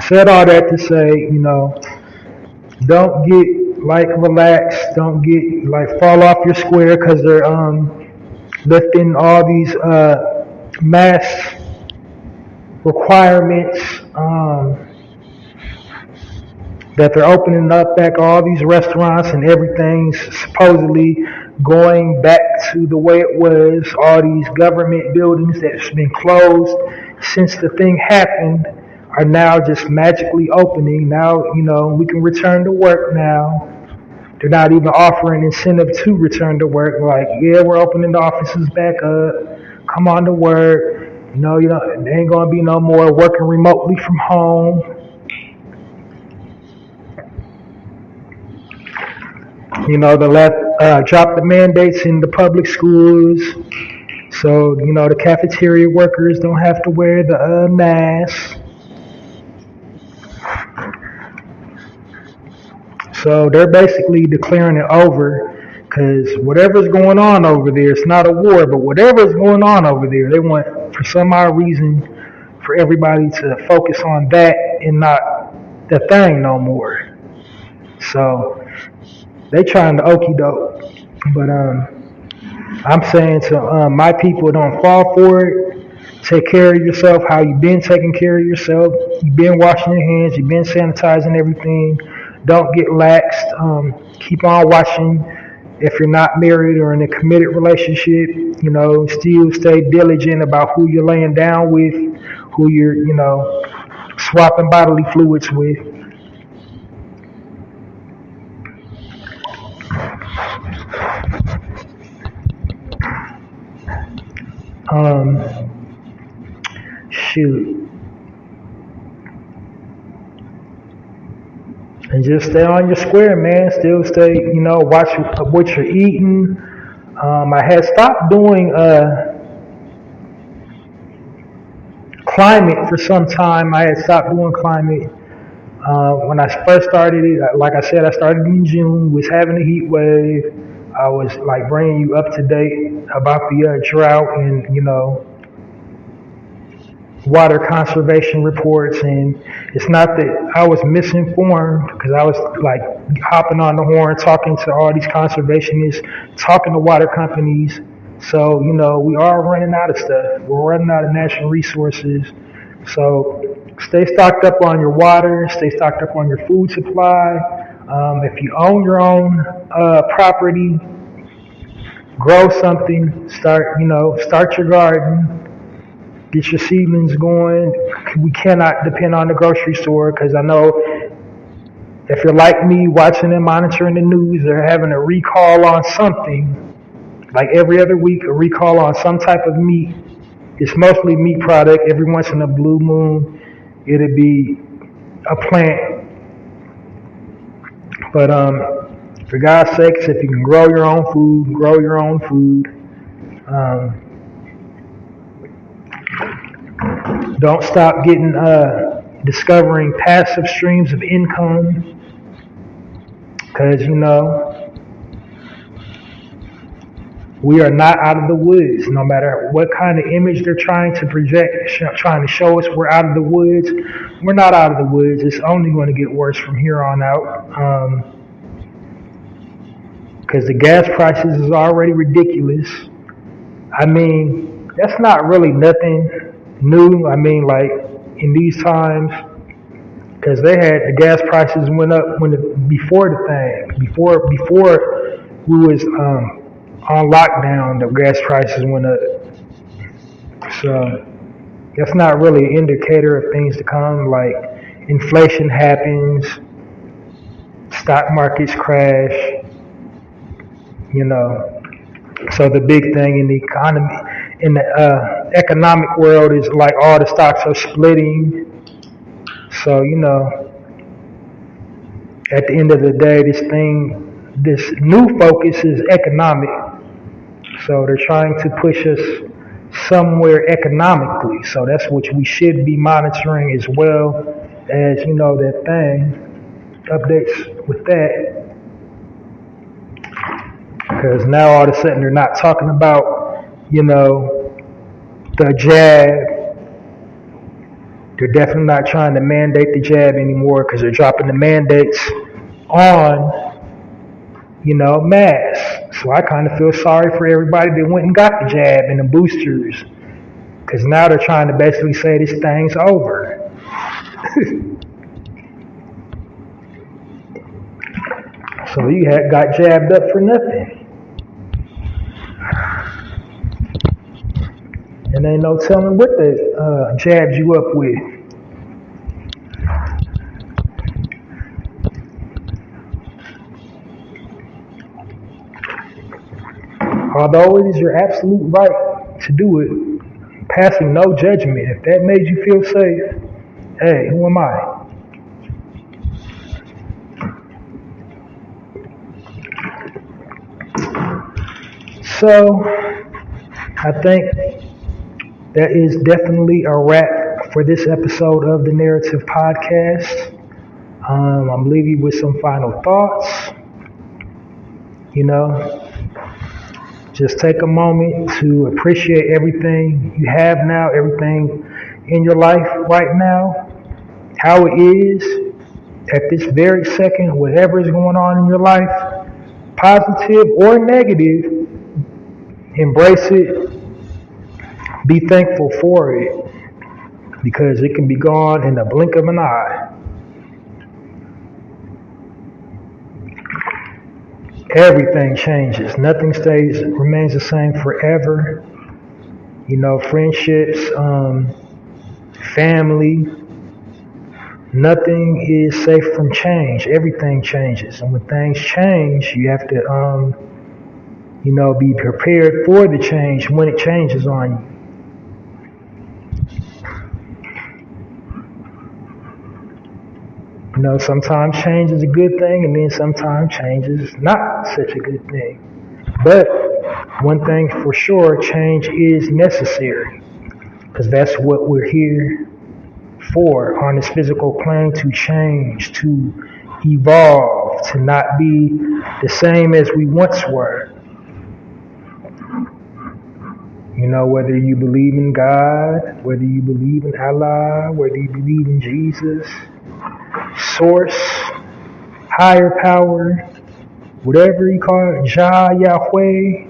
said all that to say, don't get like relaxed, don't get like fall off your square because they're lifting all these mask requirements, that they're opening up back all these restaurants and everything's supposedly going back to the way it was. All these government buildings that's been closed since the thing happened are now just magically opening. Now, we can return to work now. They're not even offering incentive to return to work. Like, yeah, we're opening the offices back up. Come on to work. There ain't gonna be no more working remotely from home. They drop the mandates in the public schools. So, the cafeteria workers don't have to wear the mask. So they're basically declaring it over because whatever's going on over there, it's not a war, but whatever's going on over there, they want, for some odd reason, for everybody to focus on that and not the thing no more. So they trying to okie doke. But I'm saying to my people, don't fall for it. Take care of yourself how you've been taking care of yourself. You've been washing your hands. You've been sanitizing everything. Don't get laxed. Keep on watching. If you're not married or in a committed relationship, still stay diligent about who you're laying down with, who you're, swapping bodily fluids with. Shoot. And just stay on your square, man. Still stay, watch what you're eating. I had stopped doing climate for some time. I had stopped doing climate when I first started it. Like I said, I started in June, was having a heat wave. I was like bringing you up to date about the drought and, water conservation reports, and it's not that I was misinformed because I was like hopping on the horn, talking to all these conservationists, talking to water companies. So, we are running out of stuff. We're running out of natural resources. So stay stocked up on your water, stay stocked up on your food supply. If you own your own property, grow something, start your garden. Get your seedlings going. We cannot depend on the grocery store because I know if you're like me, watching and monitoring the news, they're having a recall on something. Like every other week, a recall on some type of meat. It's mostly meat product. Every once in a blue moon, it'll be a plant. But for God's sakes, if you can grow your own food, grow your own food. Don't stop discovering passive streams of income because, we are not out of the woods. No matter what kind of image they're trying to project, trying to show us we're out of the woods, we're not out of the woods. It's only going to get worse from here on out because the gas prices is already ridiculous. I mean, that's not really nothing new. I mean, like in these times, because they had the gas prices went up before we was on lockdown. The gas prices went up, so that's not really an indicator of things to come. Like inflation happens, stock markets crash. So the big thing in the economy, in the economic world, is like all the stocks are splitting. So at the end of the day, this new focus is economic. So they're trying to push us somewhere economically. So that's what we should be monitoring as well as that thing updates with that. Because now all of a sudden they're not talking about, the jab. They're definitely not trying to mandate the jab anymore because they're dropping the mandates on, masks. So I kind of feel sorry for everybody that went and got the jab and the boosters because now they're trying to basically say this thing's over. So you got jabbed up for nothing. And ain't no telling what they jabbed you up with. Although it is your absolute right to do it, passing no judgment. If that made you feel safe, hey, who am I? So, I think that is definitely a wrap for this episode of the Narrative Podcast. I'm leaving you with some final thoughts. Just take a moment to appreciate everything you have now, everything in your life right now, how it is at this very second, whatever is going on in your life, positive or negative, embrace it, be thankful for it, because it can be gone in the blink of an eye. Everything changes. Nothing remains the same forever. Friendships, family, nothing is safe from change. Everything changes. And when things change, you have to, be prepared for the change when it changes on you. Sometimes change is a good thing, and then sometimes change is not such a good thing. But one thing for sure, change is necessary, because that's what we're here for on this physical plane, to change, to evolve, to not be the same as we once were. Whether you believe in God, whether you believe in Allah, whether you believe in Jesus, source, higher power, whatever you call it, Jah, Yahweh,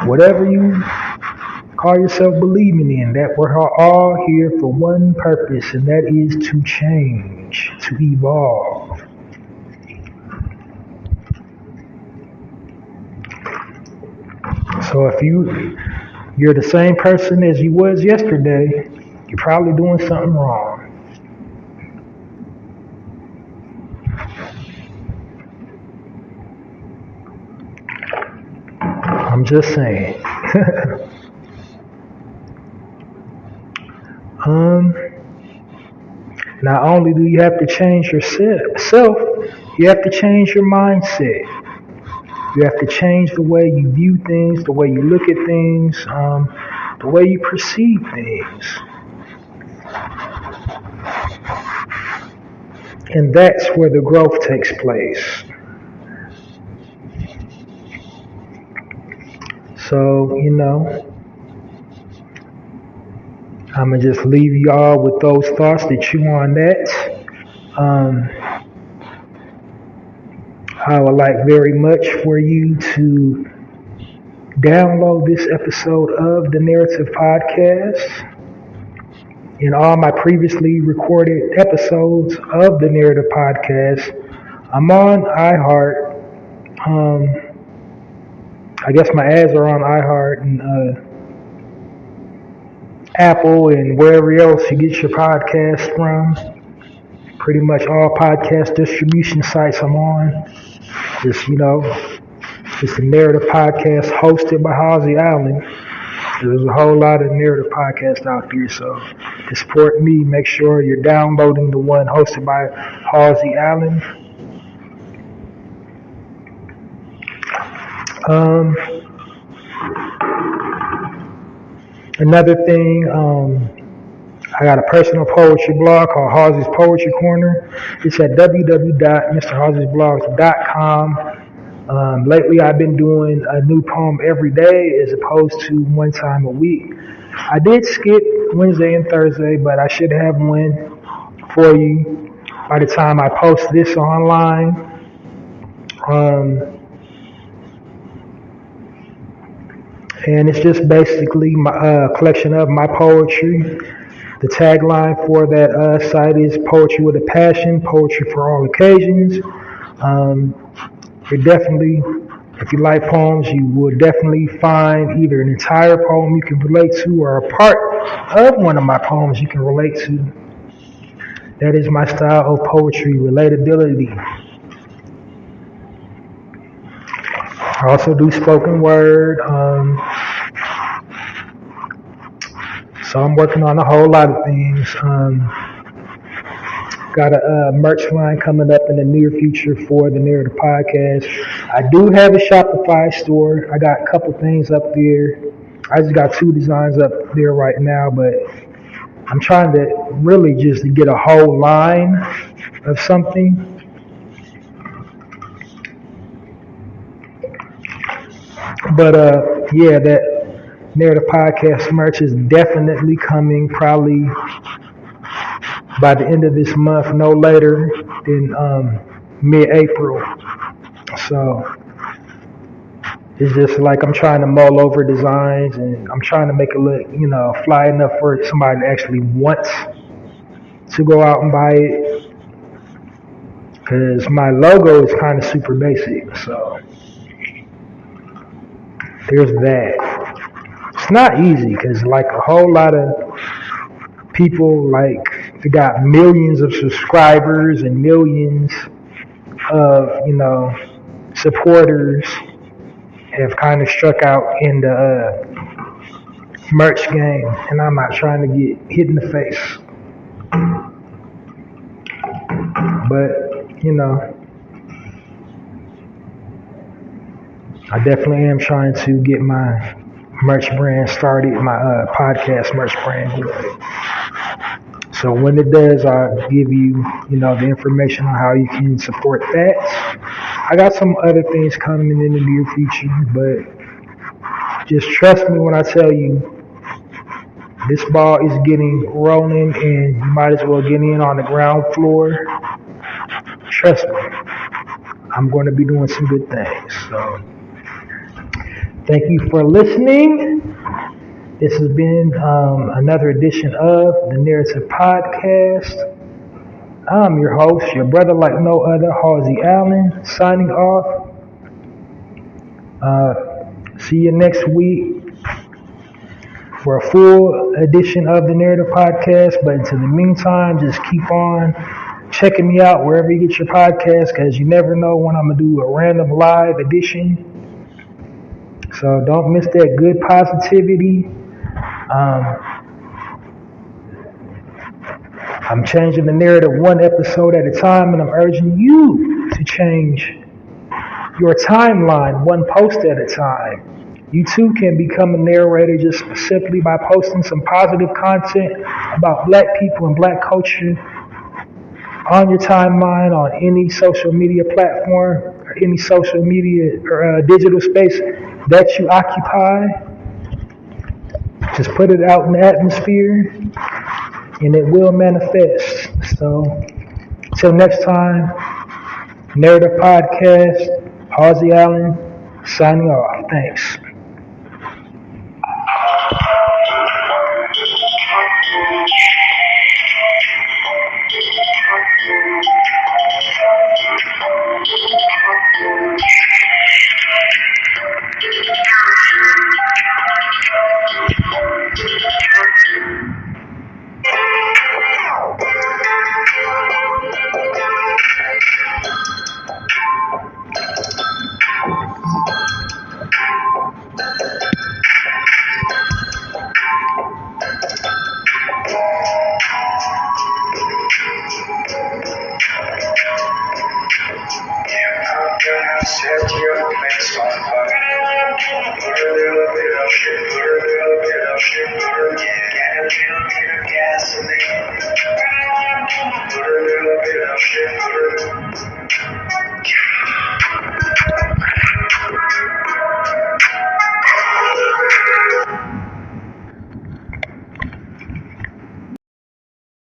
whatever you call yourself believing in, that we're all here for one purpose, and that is to change, to evolve. So if you're the same person as you was yesterday, you're probably doing something wrong. I'm just saying. Not only do you have to change yourself, you have to change your mindset. You have to change the way you view things, the way you look at things, the way you perceive things. And that's where the growth takes place. So, I'm going to just leave y'all with those thoughts to chew on that. I would like very much for you to download this episode of the Narrative Podcast and all my previously recorded episodes of the Narrative Podcast. I'm on iHeart. I guess my ads are on iHeart and Apple and wherever else you get your podcast from. Pretty much all podcast distribution sites I'm on. Just, it's a narrative podcast hosted by Halsey Allen. There's a whole lot of narrative podcasts out there, so to support me, make sure you're downloading the one hosted by Halsey Allen. Another thing, I got a personal poetry blog called Halsey's Poetry Corner. It's at www.mrhalseysblogs.com. Lately, I've been doing a new poem every day as opposed to one time a week. I did skip Wednesday and Thursday, but I should have one for you by the time I post this online. And it's just basically my collection of my poetry. The tagline for that site is "Poetry with a Passion, Poetry for All Occasions." You're definitely, if you like poems, you will definitely find either an entire poem you can relate to or a part of one of my poems you can relate to. That is my style of poetry, relatability. I also do spoken word. So I'm working on a whole lot of things. Got a merch line coming up in the near future for the Narrative Podcast. I do have a Shopify store. I got a couple things up there. I just got 2 designs up there right now, but I'm trying to really just get a whole line of something. But yeah, that Narrative Podcast merch is definitely coming probably by the end of this month, no later than mid-April. So it's just like I'm trying to mull over designs and I'm trying to make it look, fly enough for somebody to actually want to go out and buy it. Because my logo is kind of super basic, so there's that. It's not easy because like a whole lot of people they got millions of subscribers and millions of supporters have kind of struck out in the merch game, and I'm not trying to get hit in the face, but I definitely am trying to get my merch brand started, my podcast merch brand. So when it does, I'll give you, the information on how you can support that. I got some other things coming in the near future, but just trust me when I tell you, this ball is getting rolling and you might as well get in on the ground floor. Trust me, I'm going to be doing some good things. So thank you for listening. This has been another edition of the Narrative Podcast. I'm your host, your brother like no other, Halsey Allen, signing off. See you next week for a full edition of the Narrative Podcast. But until the meantime, just keep on checking me out wherever you get your podcast, because you never know when I'm going to do a random live edition. So don't miss that good positivity. I'm changing the narrative one episode at a time, and I'm urging you to change your timeline one post at a time. You too can become a narrator just simply by posting some positive content about Black people and Black culture on your timeline on any social media platform or any social media or digital space that you occupy. Just put it out in the atmosphere and it will manifest. So, until next time, Narrative Podcast, Halsey Allen, signing off. Thanks. Set your face on fire. Put a little bit of shit, put a little bit of shit, get a little bit of gasoline. Put a little bit of shit,